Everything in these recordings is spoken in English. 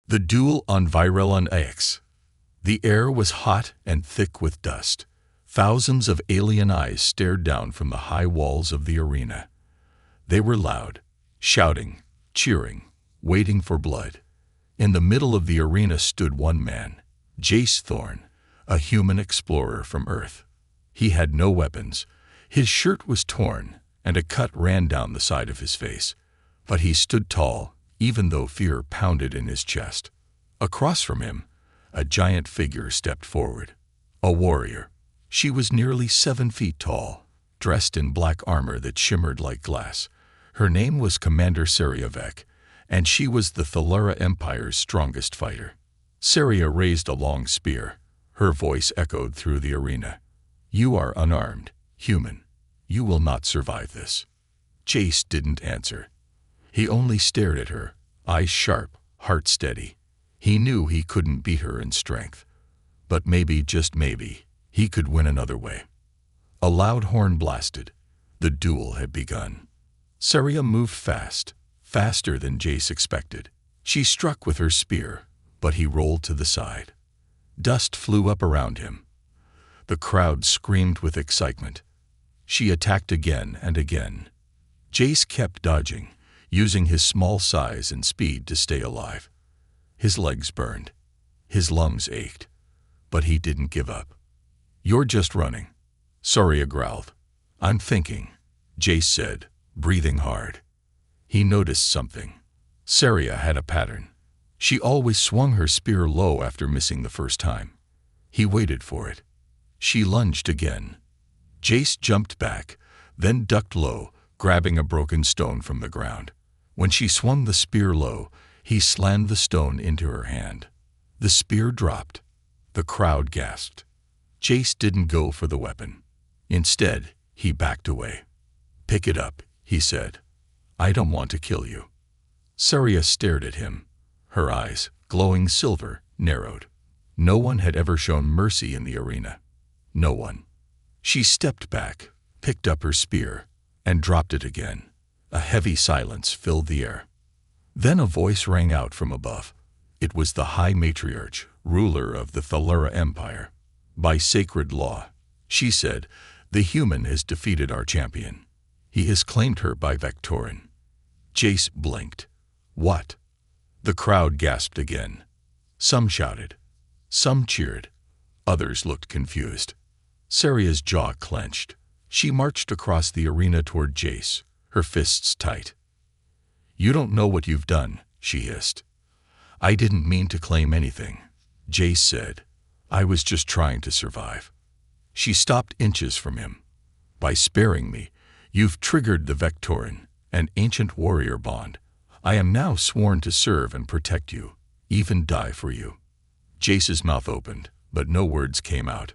The duel on Virelon X. The air was hot and thick with dust. Thousands of alien eyes stared down from the high walls of the arena. They were loud, shouting, cheering, waiting for blood. In the middle of the arena stood one man, Jace Thorne, a human explorer from Earth. He had no weapons. His shirt was torn, and a cut ran down the side of his face. But he stood tall, even though fear pounded in his chest. Across from him, a giant figure stepped forward. A warrior. She was nearly 7 feet tall, dressed in black armor that shimmered like glass. Her name was Commander Seriavec, and she was the Thalara Empire's strongest fighter. Seria raised a long spear. Her voice echoed through the arena. "You are unarmed, human. You will not survive this." Jace didn't answer. He only stared at her, eyes sharp, heart steady. He knew he couldn't beat her in strength. But maybe, just maybe, he could win another way. A loud horn blasted. The duel had begun. Seria moved fast, faster than Jace expected. She struck with her spear, but he rolled to the side. Dust flew up around him. The crowd screamed with excitement. She attacked again and again. Jace kept dodging, using his small size and speed to stay alive. His legs burned. His lungs ached. But he didn't give up. "You're just running," Seria growled. "I'm thinking," Jace said, breathing hard. He noticed something. Seria had a pattern. She always swung her spear low after missing the first time. He waited for it. She lunged again. Jace jumped back, then ducked low, grabbing a broken stone from the ground. When she swung the spear low, he slammed the stone into her hand. The spear dropped. The crowd gasped. Jace didn't go for the weapon. Instead, he backed away. "Pick it up," he said. "I don't want to kill you." Seria stared at him. Her eyes, glowing silver, narrowed. No one had ever shown mercy in the arena. No one. She stepped back, picked up her spear, and dropped it again. A heavy silence filled the air. Then a voice rang out from above. It was the High Matriarch, ruler of the Thalara Empire. "By sacred law," she said, "the human has defeated our champion. He has claimed her by Vectorin." Jace blinked. "What?" The crowd gasped again. Some shouted. Some cheered. Others looked confused. Seria's jaw clenched. She marched across the arena toward Jace, her fists tight. "You don't know what you've done," she hissed. "I didn't mean to claim anything," Jace said. "I was just trying to survive." She stopped inches from him. "By sparing me, you've triggered the Vectorin, an ancient warrior bond. I am now sworn to serve and protect you, even die for you." Jace's mouth opened, but no words came out.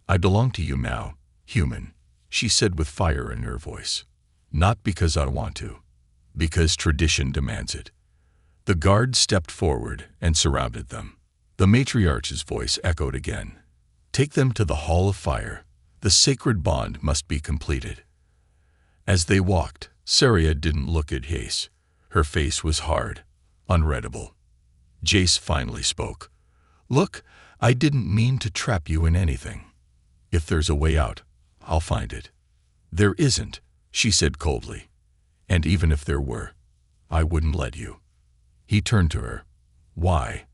"I belong to you now, human," she said with fire in her voice. "Not because I want to, because tradition demands it." The guards stepped forward and surrounded them. The matriarch's voice echoed again. "Take them to the Hall of Fire. The sacred bond must be completed." As they walked, Seria didn't look at Jace. Her face was hard, unreadable. Jace finally spoke. "Look, I didn't mean to trap you in anything. If there's a way out, I'll find it." "There isn't," she said coldly. "And even if there were, I wouldn't let you." He turned to her. "Why?"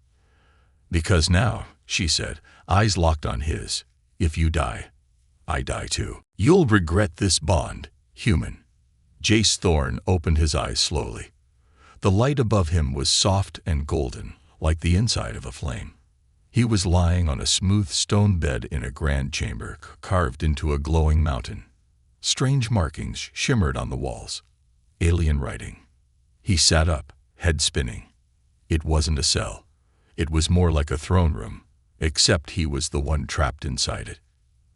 "Because now," she said, eyes locked on his, "if you die, I die too. You'll regret this bond, human." Jace Thorne opened his eyes slowly. The light above him was soft and golden, like the inside of a flame. He was lying on a smooth stone bed in a grand chamber carved into a glowing mountain. Strange markings shimmered on the walls. Alien writing. He sat up, head spinning. It wasn't a cell. It was more like a throne room, except he was the one trapped inside it.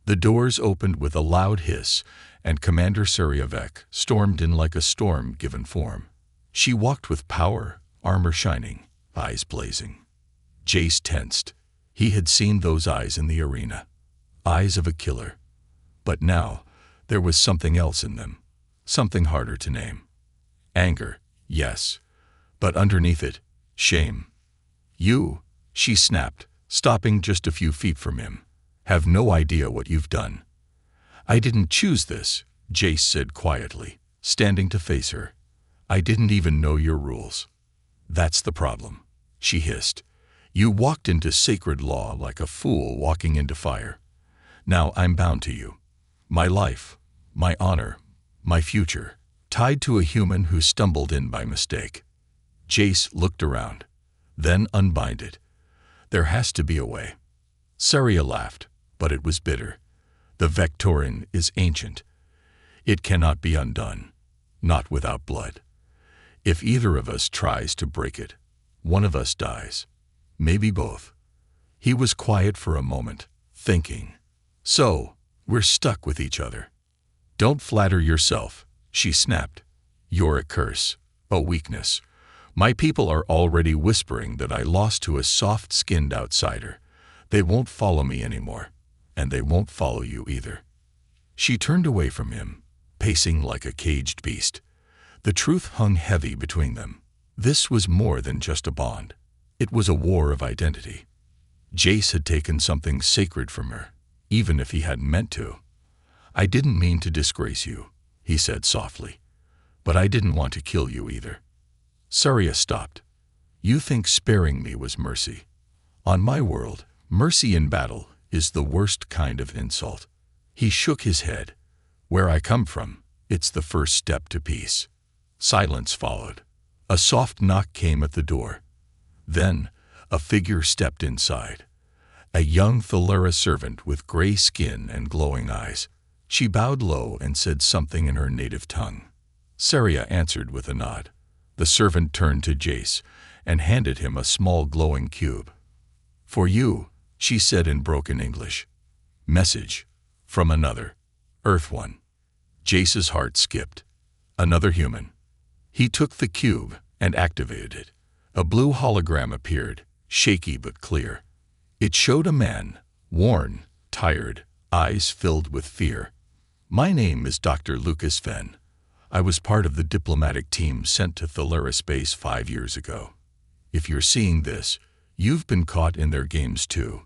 The doors opened with a loud hiss, and Commander Seriavec stormed in like a storm given form. She walked with power, armor shining, eyes blazing. Jace tensed. He had seen those eyes in the arena. Eyes of a killer. But now, there was something else in them. Something harder to name. Anger, yes. But underneath it, shame. You, she snapped, stopping just a few feet from him, have no idea what you've done. I didn't choose this, Jace said quietly, standing to face her. I didn't even know your rules. That's the problem, she hissed. You walked into sacred law like a fool walking into fire. Now I'm bound to you. My life, my honor, my future, tied to a human who stumbled in by mistake. Jace looked around, then unbinded. There has to be a way. Saria laughed, but it was bitter. The Vectorin is ancient. It cannot be undone, not without blood. If either of us tries to break it, one of us dies. Maybe both. He was quiet for a moment, thinking. So, we're stuck with each other. Don't flatter yourself, she snapped. You're a curse, a weakness. My people are already whispering that I lost to a soft-skinned outsider. They won't follow me anymore, and they won't follow you either. She turned away from him, pacing like a caged beast. The truth hung heavy between them. This was more than just a bond. It was a war of identity. Jace had taken something sacred from her, even if he hadn't meant to. I didn't mean to disgrace you, he said softly, but I didn't want to kill you either. Saria stopped. You think sparing me was mercy. On my world, mercy in battle is the worst kind of insult. He shook his head. Where I come from, it's the first step to peace. Silence followed. A soft knock came at the door. Then, a figure stepped inside. A young Thalera servant with gray skin and glowing eyes. She bowed low and said something in her native tongue. Saria answered with a nod. The servant turned to Jace and handed him a small glowing cube. For you, she said in broken English. Message. From another. Earth One. Jace's heart skipped. Another human. He took the cube and activated it. A blue hologram appeared, shaky but clear. It showed a man, worn, tired, eyes filled with fear. My name is Dr. Lucas Fenn. I was part of the diplomatic team sent to Thalera Space 5 years ago. If you're seeing this, you've been caught in their games too.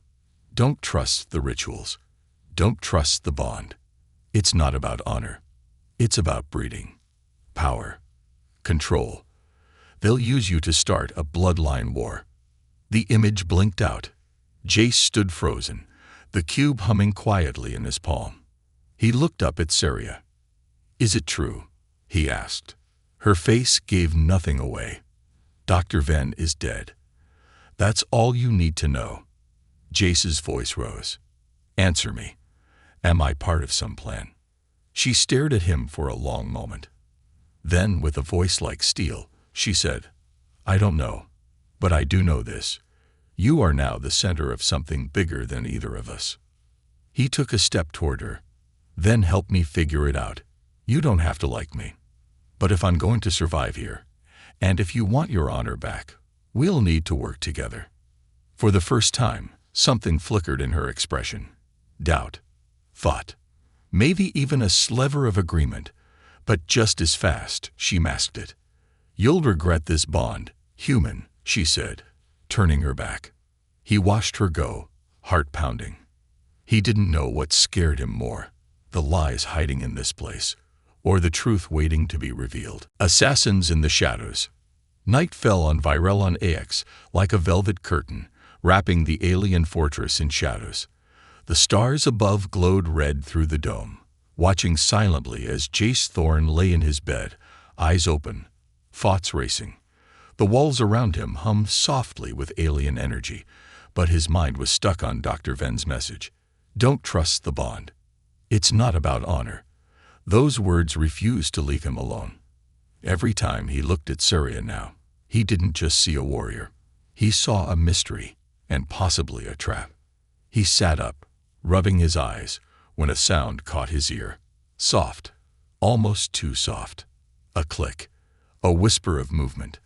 Don't trust the rituals. Don't trust the bond. It's not about honor. It's about breeding. Power. Control. They'll use you to start a bloodline war. The image blinked out. Jace stood frozen, the cube humming quietly in his palm. He looked up at Saria. Is it true? He asked. Her face gave nothing away. Dr. Venn is dead. That's all you need to know. Jace's voice rose. Answer me. Am I part of some plan? She stared at him for a long moment. Then, with a voice like steel, she said, I don't know, but I do know this. You are now the center of something bigger than either of us. He took a step toward her. Then help me figure it out. You don't have to like me. But if I'm going to survive here, and if you want your honor back, we'll need to work together. For the first time, something flickered in her expression. Doubt. Thought. Maybe even a sliver of agreement. But just as fast, she masked it. You'll regret this bond, human, she said, turning her back. He watched her go, heart pounding. He didn't know what scared him more, the lies hiding in this place, or the truth waiting to be revealed. Assassins in the shadows. Night fell on Virelon AX like a velvet curtain, wrapping the alien fortress in shadows. The stars above glowed red through the dome, watching silently as Jace Thorne lay in his bed, eyes open, thoughts racing. The walls around him hummed softly with alien energy, but his mind was stuck on Dr. Venn's message. Don't trust the bond. It's not about honor. Those words refused to leave him alone. Every time he looked at Saria now, he didn't just see a warrior. He saw a mystery, and possibly a trap. He sat up, rubbing his eyes, when a sound caught his ear. Soft, almost too soft. A click, a whisper of movement.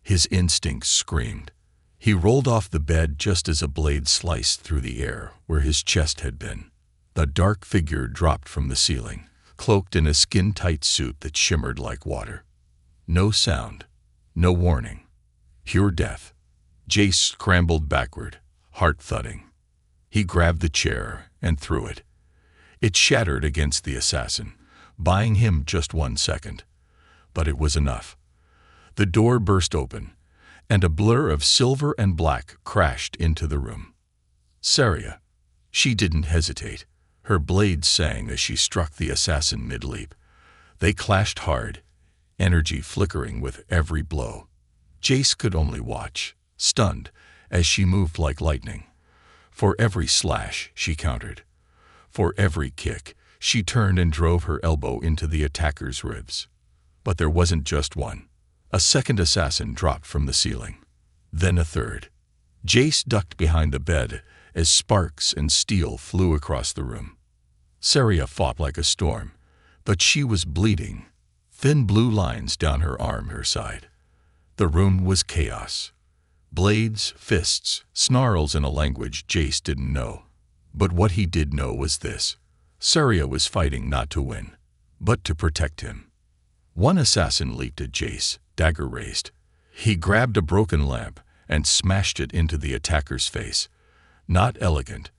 His instincts screamed. He rolled off the bed just as a blade sliced through the air where his chest had been. The dark figure dropped from the ceiling, cloaked in a skin-tight suit that shimmered like water. No sound, no warning. Pure death. Jace scrambled backward, heart thudding. He grabbed the chair and threw it. It shattered against the assassin, buying him just 1 second. But it was enough. The door burst open, and a blur of silver and black crashed into the room. Saria. She didn't hesitate. Her blade sang as she struck the assassin mid-leap. They clashed hard, energy flickering with every blow. Jace could only watch, stunned, as she moved like lightning. For every slash, she countered. For every kick, she turned and drove her elbow into the attacker's ribs. But there wasn't just one. A second assassin dropped from the ceiling. Then a third. Jace ducked behind the bed as sparks and steel flew across the room. Saria fought like a storm, but she was bleeding, thin blue lines down her arm, her side. The room was chaos. Blades, fists, snarls in a language Jace didn't know. But what he did know was this. Saria was fighting not to win, but to protect him. One assassin leaped at Jace, dagger raised. He grabbed a broken lamp and smashed it into the attacker's face. Not elegant,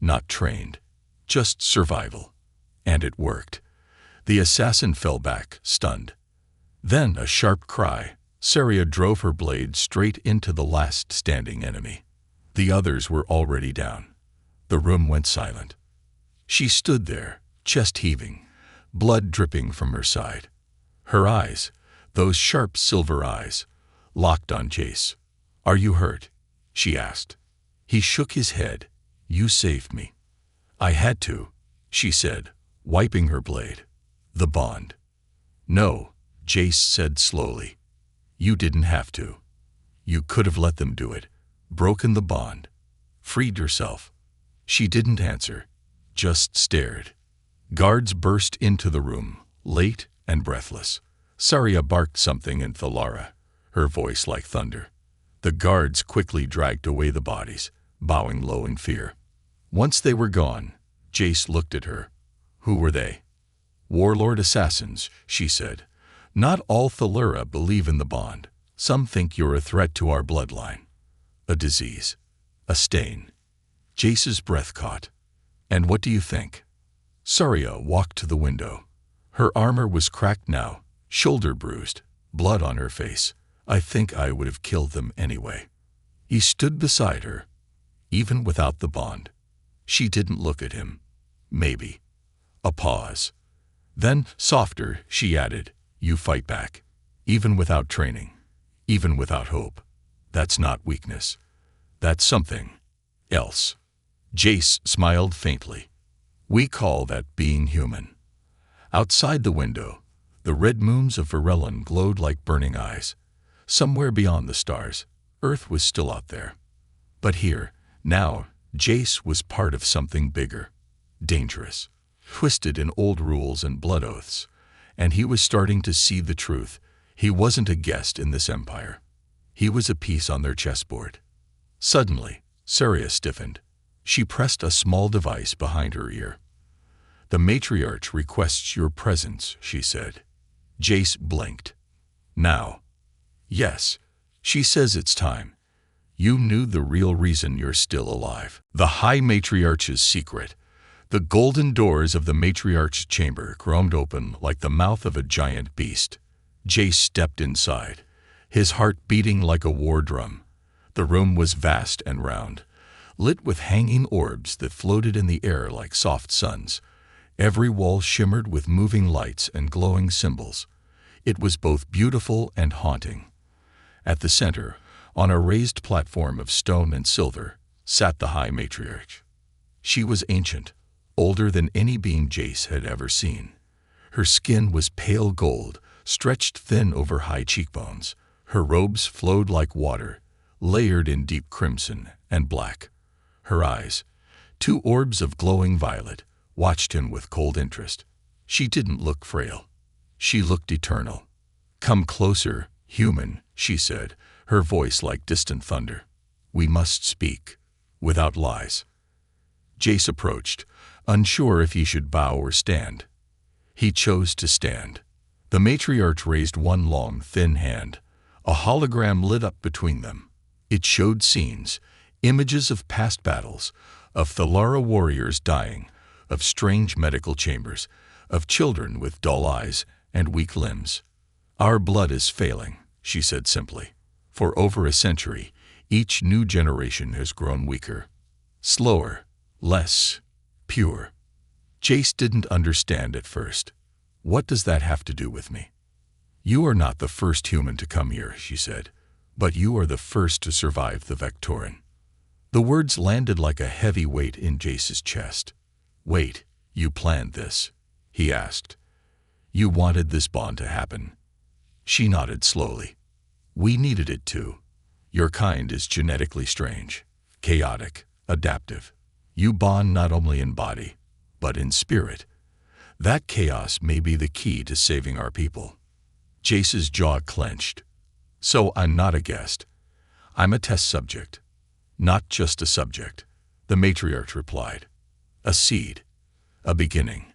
not trained, just survival. And it worked. The assassin fell back, stunned. Then a sharp cry. Saria drove her blade straight into the last standing enemy. The others were already down. The room went silent. She stood there, chest heaving, blood dripping from her side. Her eyes, those sharp silver eyes, locked on Jace. "Are you hurt?" she asked. He shook his head. "You saved me." "I had to," she said, wiping her blade. "The bond." "No," Jace said slowly. "You didn't have to. You could have let them do it, broken the bond, freed yourself." She didn't answer, just stared. Guards burst into the room, late and breathless. Saria barked something in Thalara, her voice like thunder. The guards quickly dragged away the bodies, bowing low in fear. Once they were gone, Jace looked at her. "Who were they?" "Warlord assassins," she said. "Not all Thalara believe in the bond. Some think you're a threat to our bloodline. A disease. A stain." Jace's breath caught. "And what do you think?" Saria walked to the window. Her armor was cracked now, shoulder bruised, blood on her face. "I think I would have killed them anyway." He stood beside her, even without the bond. She didn't look at him. Maybe. A pause. Then, softer, she added, "You fight back. Even without training. Even without hope. That's not weakness. That's something else." Jace smiled faintly. "We call that being human." Outside the window, the red moons of Varellon glowed like burning eyes. Somewhere beyond the stars, Earth was still out there. But here, now, Jace was part of something bigger, dangerous, twisted in old rules and blood oaths, and he was starting to see the truth. He wasn't a guest in this empire. He was a piece on their chessboard. Suddenly, Saria stiffened. She pressed a small device behind her ear. "The matriarch requests your presence," she said. Jace blinked. "Now?" "Yes. She says it's time. You knew the real reason you're still alive. The High Matriarch's secret." The golden doors of the matriarch's chamber groaned open like the mouth of a giant beast. Jace stepped inside, his heart beating like a war drum. The room was vast and round, lit with hanging orbs that floated in the air like soft suns. Every wall shimmered with moving lights and glowing symbols. It was both beautiful and haunting. At the center, on a raised platform of stone and silver, sat the High Matriarch. She was ancient, older than any being Jace had ever seen. Her skin was pale gold, stretched thin over high cheekbones. Her robes flowed like water, layered in deep crimson and black. Her eyes, two orbs of glowing violet, watched him with cold interest. She didn't look frail. She looked eternal. "Come closer, human," she said, her voice like distant thunder. "We must speak, without lies." Jace approached, unsure if he should bow or stand. He chose to stand. The matriarch raised one long, thin hand. A hologram lit up between them. It showed scenes, images of past battles, of Thalara warriors dying, of strange medical chambers, of children with dull eyes and weak limbs. "Our blood is failing," she said simply. "For over a century, each new generation has grown weaker, slower, less pure." Jace didn't understand at first. "What does that have to do with me?" "You are not the first human to come here," she said, "but you are the first to survive the Vectoran." The words landed like a heavy weight in Jace's chest. "Wait, you planned this?" he asked. "You wanted this bond to happen?" She nodded slowly. "We needed it too. Your kind is genetically strange, chaotic, adaptive. You bond not only in body, but in spirit. That chaos may be the key to saving our people." Jace's jaw clenched. "So I'm not a guest. I'm a test subject." "Not just a subject," the matriarch replied. "A seed, a beginning,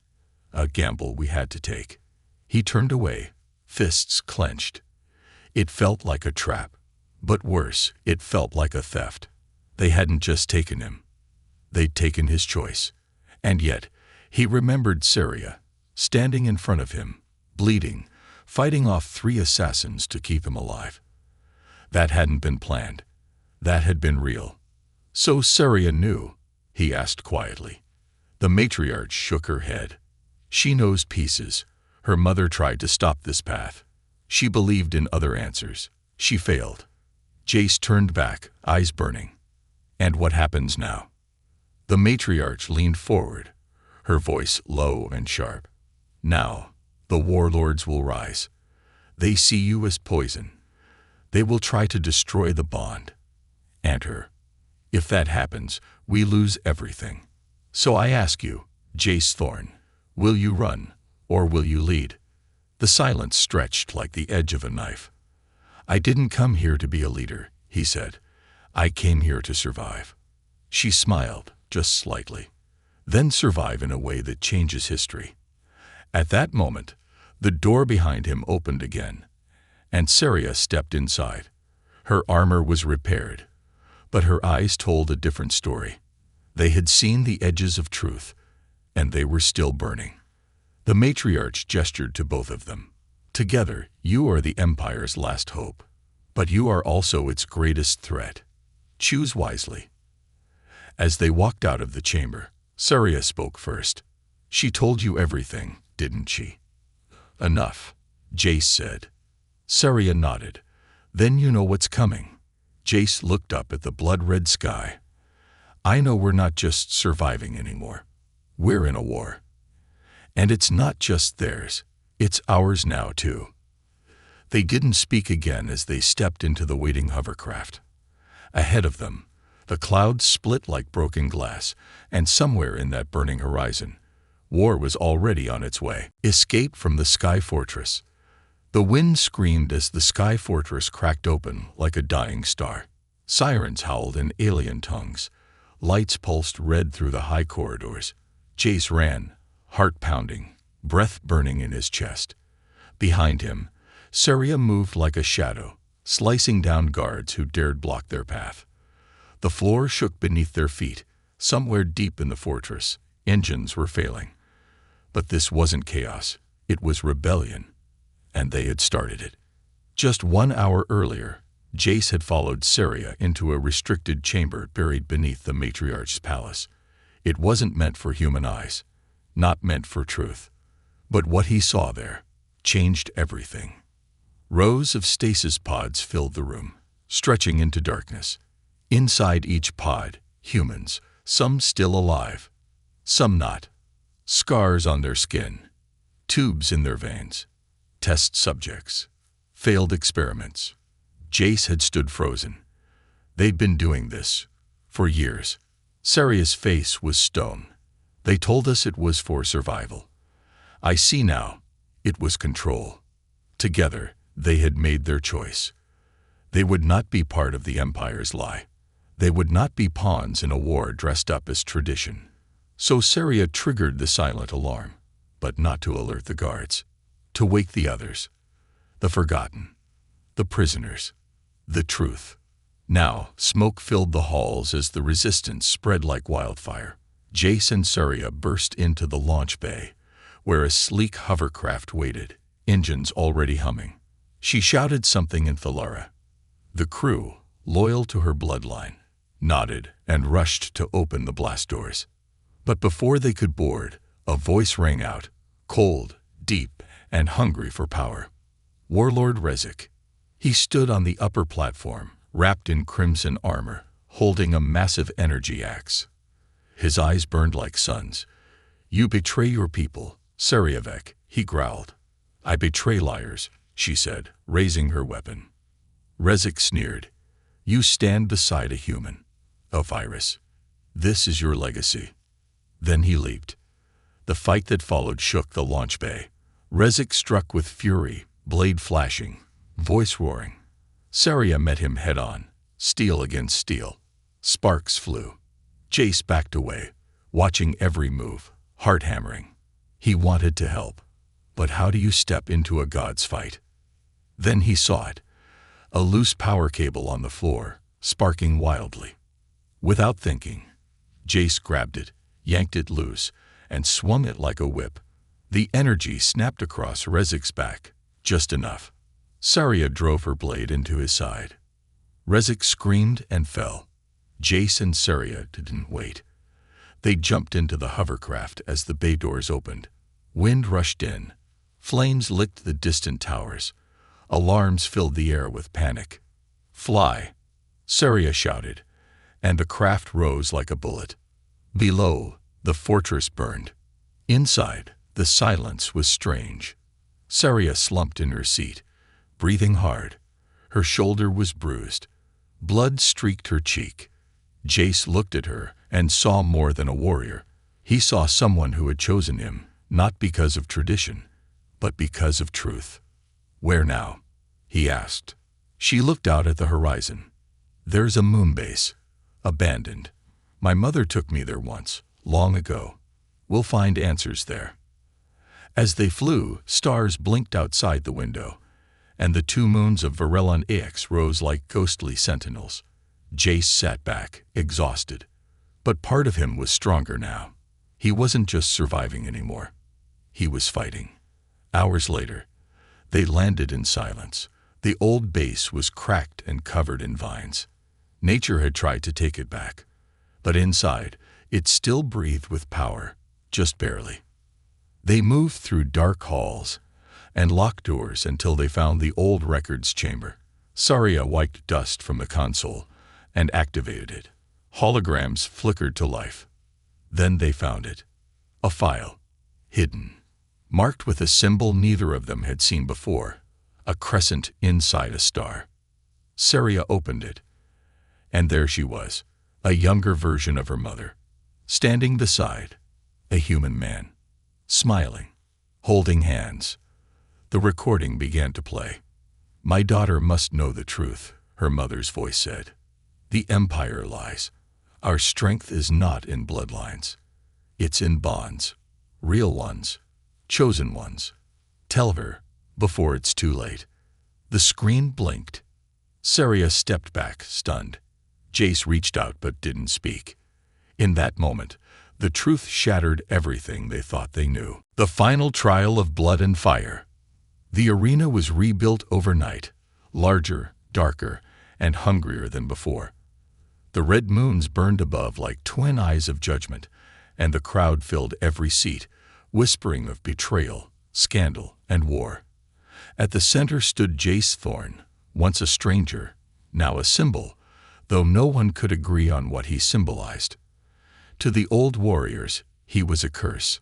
a gamble we had to take." He turned away, fists clenched. It felt like a trap, but worse, it felt like a theft. They hadn't just taken him. They'd taken his choice. And yet, he remembered Saria, standing in front of him, bleeding, fighting off 3 assassins to keep him alive. That hadn't been planned. That had been real. "So Saria knew?" he asked quietly. The matriarch shook her head. "She knows pieces. Her mother tried to stop this path. She believed in other answers. She failed." Jace turned back, eyes burning. "And what happens now?" The matriarch leaned forward, her voice low and sharp. "Now, the warlords will rise. They see you as poison. They will try to destroy the bond. And her. If that happens, we lose everything. So I ask you, Jace Thorn, will you run, or will you lead?" The silence stretched like the edge of a knife. "I didn't come here to be a leader," he said. "I came here to survive." She smiled, just slightly. "Then survive in a way that changes history." At that moment, the door behind him opened again, and Saria stepped inside. Her armor was repaired, but her eyes told a different story. They had seen the edges of truth, and they were still burning. The matriarch gestured to both of them. "Together, you are the Empire's last hope, but you are also its greatest threat. Choose wisely." As they walked out of the chamber, Saria spoke first. "She told you everything, didn't she?" "Enough," Jace said. Saria nodded. "Then you know what's coming." Jace looked up at the blood-red sky. "I know we're not just surviving anymore. We're in a war. And it's not just theirs, it's ours now too." They didn't speak again as they stepped into the waiting hovercraft. Ahead of them, the clouds split like broken glass, and somewhere in that burning horizon, war was already on its way. Escape from the Sky Fortress. The wind screamed as the Sky Fortress cracked open like a dying star. Sirens howled in alien tongues. Lights pulsed red through the high corridors. Jace ran, heart pounding, breath burning in his chest. Behind him, Saria moved like a shadow, slicing down guards who dared block their path. The floor shook beneath their feet. Somewhere deep in the fortress, engines were failing. But this wasn't chaos. It was rebellion. And they had started it. Just 1 hour earlier, Jace had followed Saria into a restricted chamber buried beneath the matriarch's palace. It wasn't meant for human eyes, not meant for truth. But what he saw there changed everything. Rows of stasis pods filled the room, stretching into darkness. Inside each pod, humans, some still alive, some not. Scars on their skin, tubes in their veins, test subjects, failed experiments. Jace had stood frozen. They'd been doing this for years. Saria's face was stone. "They told us it was for survival. I see now, it was control." Together, they had made their choice. They would not be part of the Empire's lie. They would not be pawns in a war dressed up as tradition. So Saria triggered the silent alarm, but not to alert the guards. To wake the others. The forgotten. The prisoners. The truth. Now, smoke filled the halls as the resistance spread like wildfire. Jace and Surya burst into the launch bay, where a sleek hovercraft waited, engines already humming. She shouted something in Thalara. The crew, loyal to her bloodline, nodded and rushed to open the blast doors. But before they could board, a voice rang out, cold, deep, and hungry for power. Warlord Rezik. He stood on the upper platform, wrapped in crimson armor, holding a massive energy axe. His eyes burned like suns. "You betray your people, Saryavek," he growled. "I betray liars," she said, raising her weapon. Rezik sneered. "You stand beside a human, a virus. This is your legacy." Then he leaped. The fight that followed shook the launch bay. Rezik struck with fury, blade flashing, voice roaring. Sarya met him head-on, steel against steel. Sparks flew. Jace backed away, watching every move, heart hammering. He wanted to help. But how do you step into a god's fight? Then he saw it. A loose power cable on the floor, sparking wildly. Without thinking, Jace grabbed it, yanked it loose, and swung it like a whip. The energy snapped across Rezik's back, just enough. Sarya drove her blade into his side. Rezik screamed and fell. Jace and Sarya didn't wait. They jumped into the hovercraft as the bay doors opened. Wind rushed in. Flames licked the distant towers. Alarms filled the air with panic. "Fly!" Sarya shouted, and the craft rose like a bullet. Below, the fortress burned. Inside, the silence was strange. Sarya slumped in her seat, breathing hard. Her shoulder was bruised. Blood streaked her cheek. Jace looked at her and saw more than a warrior. He saw someone who had chosen him, not because of tradition, but because of truth. "Where now?" he asked. She looked out at the horizon. "There's a moon base, abandoned. My mother took me there once, long ago. We'll find answers there." As they flew, stars blinked outside the window, and the two moons of Varellon Aix rose like ghostly sentinels. Jace sat back, exhausted. But part of him was stronger now. He wasn't just surviving anymore. He was fighting. Hours later, they landed in silence. The old base was cracked and covered in vines. Nature had tried to take it back, but inside, it still breathed with power, just barely. They moved through dark halls and locked doors until they found the old records chamber. Sarya wiped dust from the console and activated it. Holograms flickered to life. Then they found it. A file, hidden, marked with a symbol neither of them had seen before, a crescent inside a star. Sarya opened it, and there she was, a younger version of her mother, standing beside a human man, smiling, holding hands. The recording began to play. "My daughter must know the truth," her mother's voice said. "The Empire lies. Our strength is not in bloodlines. It's in bonds, real ones, chosen ones. Tell her, before it's too late." The screen blinked. Sarya stepped back, stunned. Jace reached out but didn't speak. In that moment, the truth shattered everything they thought they knew. The final trial of blood and fire. The arena was rebuilt overnight, larger, darker, and hungrier than before. The red moons burned above like twin eyes of judgment, and the crowd filled every seat, whispering of betrayal, scandal, and war. At the center stood Jace Thorn, once a stranger, now a symbol, though no one could agree on what he symbolized. To the old warriors, he was a curse.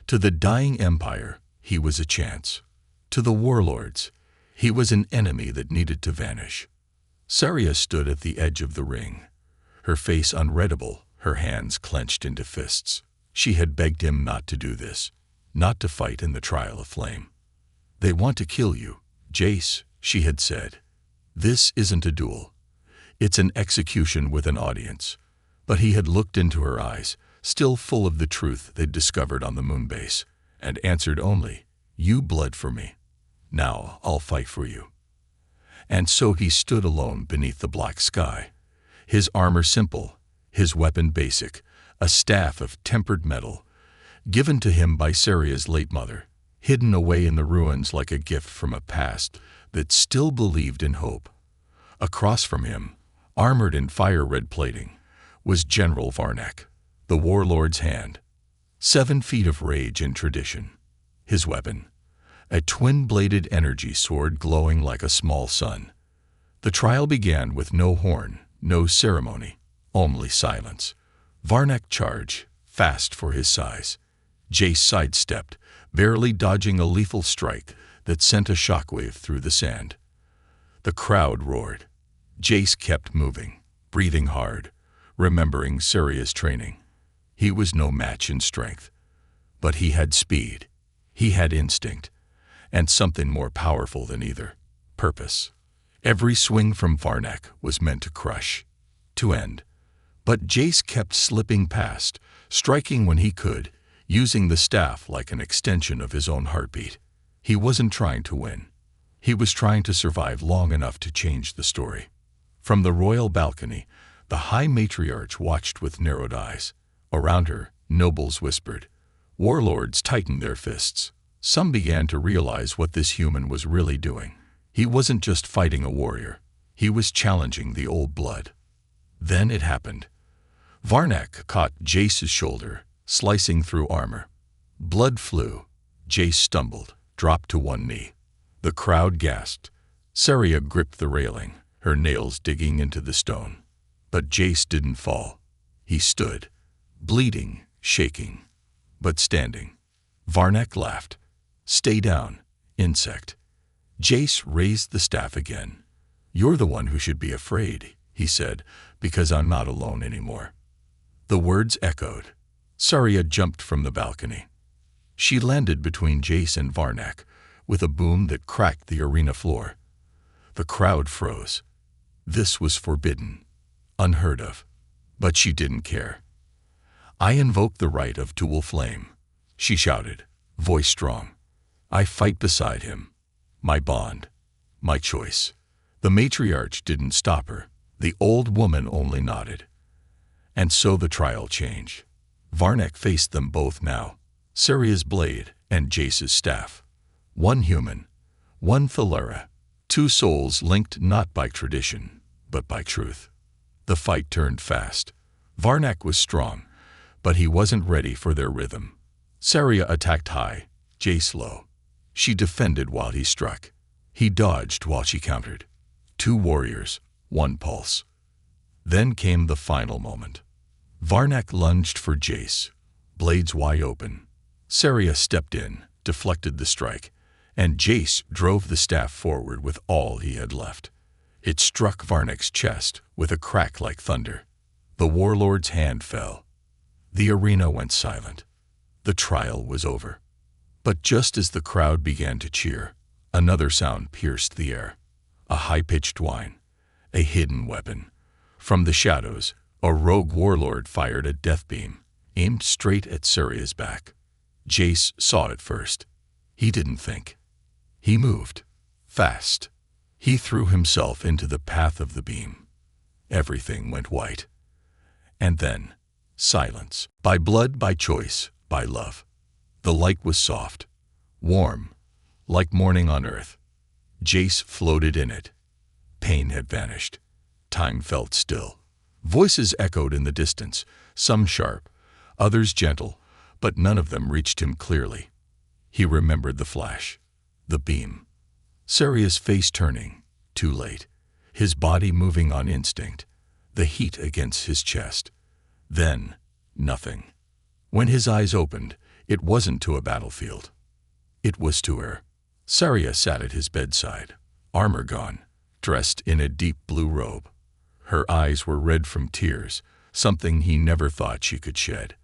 To the dying empire, he was a chance. To the warlords, he was an enemy that needed to vanish. Sarya stood at the edge of the ring, her face unreadable, her hands clenched into fists. She had begged him not to do this, not to fight in the trial of flame. "They want to kill you, Jace," she had said. "This isn't a duel. It's an execution with an audience." But he had looked into her eyes, still full of the truth they'd discovered on the moon base, and answered only, "You bled for me. Now I'll fight for you." And so he stood alone beneath the black sky. His armor simple, his weapon basic, a staff of tempered metal, given to him by Saria's late mother, hidden away in the ruins like a gift from a past that still believed in hope. Across from him, armored in fire-red plating, was General Varnak, the warlord's hand. 7 feet of rage and tradition. His weapon, a twin-bladed energy sword glowing like a small sun. The trial began with no horn, no ceremony, only silence. Varnak charged, fast for his size. Jace sidestepped, barely dodging a lethal strike that sent a shockwave through the sand. The crowd roared. Jace kept moving, breathing hard, remembering Saria's training. He was no match in strength, but he had speed, he had instinct, and something more powerful than either, purpose. Every swing from Varnak was meant to crush, to end. But Jace kept slipping past, striking when he could, using the staff like an extension of his own heartbeat. He wasn't trying to win. He was trying to survive long enough to change the story. From the royal balcony, the high matriarch watched with narrowed eyes. Around her, nobles whispered. Warlords tightened their fists. Some began to realize what this human was really doing. He wasn't just fighting a warrior. He was challenging the old blood. Then it happened. Varnak caught Jace's shoulder, slicing through armor. Blood flew. Jace stumbled, dropped to one knee. The crowd gasped. Saria gripped the railing, her nails digging into the stone. But Jace didn't fall. He stood, bleeding, shaking, but standing. Varnak laughed. Stay down, insect. Jace raised the staff again. You're the one who should be afraid, he said, because I'm not alone anymore. The words echoed. Saria jumped from the balcony. She landed between Jace and Varnak, with a boom that cracked the arena floor. The crowd froze. This was forbidden, unheard of, but she didn't care. I invoke the right of dual flame, she shouted, voice strong. I fight beside him. My bond, my choice. The matriarch didn't stop her. The old woman only nodded. And so the trial changed. Varnak faced them both now, Saria's blade and Jace's staff. One human, one Thalera, 2 souls linked not by tradition, but by truth. The fight turned fast. Varnak was strong, but he wasn't ready for their rhythm. Saria attacked high, Jace low. She defended while he struck. He dodged while she countered. 2 warriors, 1 pulse. Then came the final moment. Varnak lunged for Jace, blades wide open. Saria stepped in, deflected the strike, and Jace drove the staff forward with all he had left. It struck Varnak's chest with a crack like thunder. The warlord's hand fell. The arena went silent. The trial was over. But just as the crowd began to cheer, another sound pierced the air. A high-pitched whine, a hidden weapon. From the shadows, a rogue warlord fired a death beam, aimed straight at Saria's back. Jace saw it first. He didn't think. He moved. Fast. He threw himself into the path of the beam. Everything went white. And then, silence. By blood, by choice, by love. The light was soft, warm, like morning on earth. Jace floated in it. Pain had vanished. Time felt still. Voices echoed in the distance, some sharp, others gentle, but none of them reached him clearly. He remembered the flash, the beam. Saria's face turning, too late, his body moving on instinct, the heat against his chest. Then, nothing. When his eyes opened, it wasn't to a battlefield. It was to her. Saria sat at his bedside, armor gone, dressed in a deep blue robe. Her eyes were red from tears, something he never thought she could shed.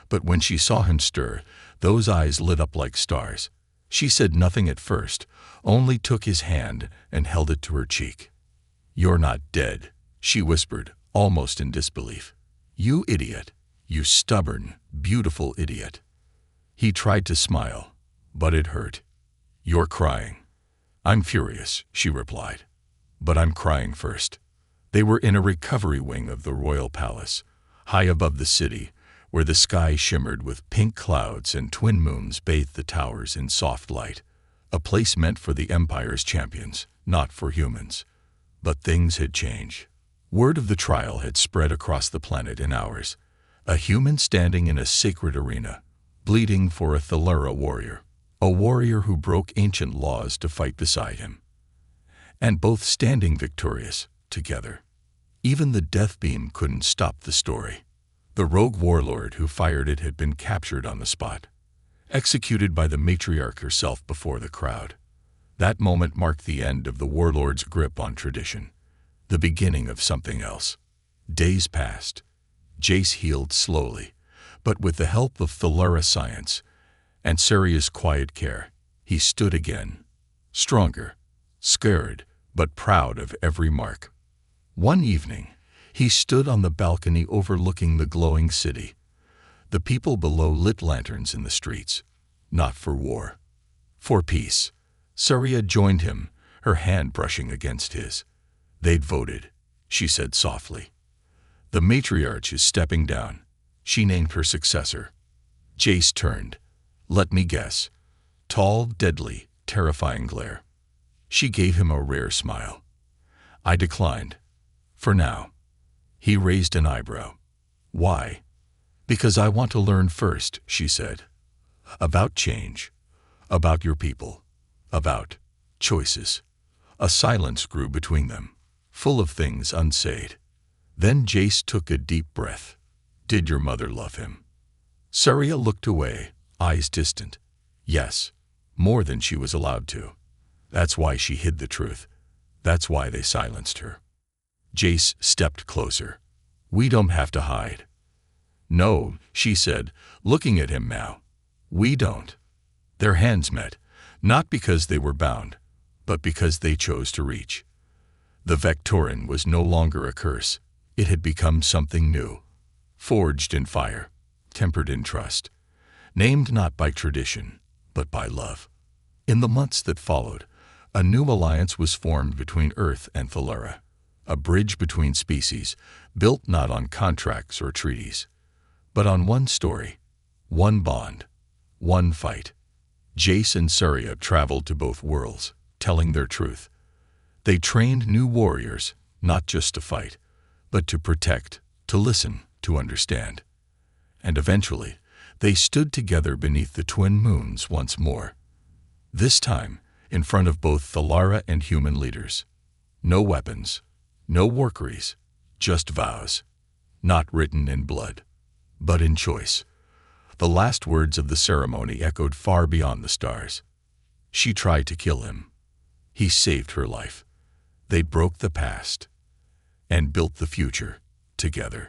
But when she saw him stir, those eyes lit up like stars. She said nothing at first, only took his hand and held it to her cheek. "You're not dead," she whispered, almost in disbelief. "You idiot. You stubborn, beautiful idiot." He tried to smile, but it hurt. "You're crying." "I'm furious," she replied. But I'm crying first. They were in a recovery wing of the royal palace, high above the city, where the sky shimmered with pink clouds and twin moons bathed the towers in soft light. A place meant for the Empire's champions, not for humans. But things had changed. Word of the trial had spread across the planet in hours. A human standing in a sacred arena, bleeding for a Thalura warrior. A warrior who broke ancient laws to fight beside him. And both standing victorious, together. Even the death beam couldn't stop the story. The rogue warlord who fired it had been captured on the spot, executed by the matriarch herself before the crowd. That moment marked the end of the warlord's grip on tradition, the beginning of something else. Days passed. Jace healed slowly, but with the help of Thalura science and Saria's quiet care, he stood again, stronger, scared, but proud of every mark. One evening, he stood on the balcony overlooking the glowing city. The people below lit lanterns in the streets, not for war, for peace. Saria joined him, her hand brushing against his. They'd voted, she said softly. The matriarch is stepping down. She named her successor. Jace turned. Let me guess. Tall, deadly, terrifying glare. She gave him a rare smile. I declined. For now. He raised an eyebrow. Why? Because I want to learn first, she said. About change. About your people. About choices. A silence grew between them, full of things unsaid. Then Jace took a deep breath. Did your mother love him? Saria looked away, eyes distant. Yes, more than she was allowed to. That's why she hid the truth. That's why they silenced her. Jace stepped closer. We don't have to hide. No, she said, looking at him now. We don't. Their hands met, not because they were bound, but because they chose to reach. The Vectoran was no longer a curse. It had become something new, forged in fire, tempered in trust, named not by tradition, but by love. In the months that followed, a new alliance was formed between Earth and Thalura, a bridge between species, built not on contracts or treaties, but on one story, one bond, one fight. Jace and Saria traveled to both worlds, telling their truth. They trained new warriors, not just to fight, but to protect, to listen, to understand. And eventually, they stood together beneath the twin moons once more. This time, in front of both Thalura and human leaders. No weapons, no workeries, just vows, not written in blood, but in choice. The last words of the ceremony echoed far beyond the stars. She tried to kill him. He saved her life. They broke the past and built the future together.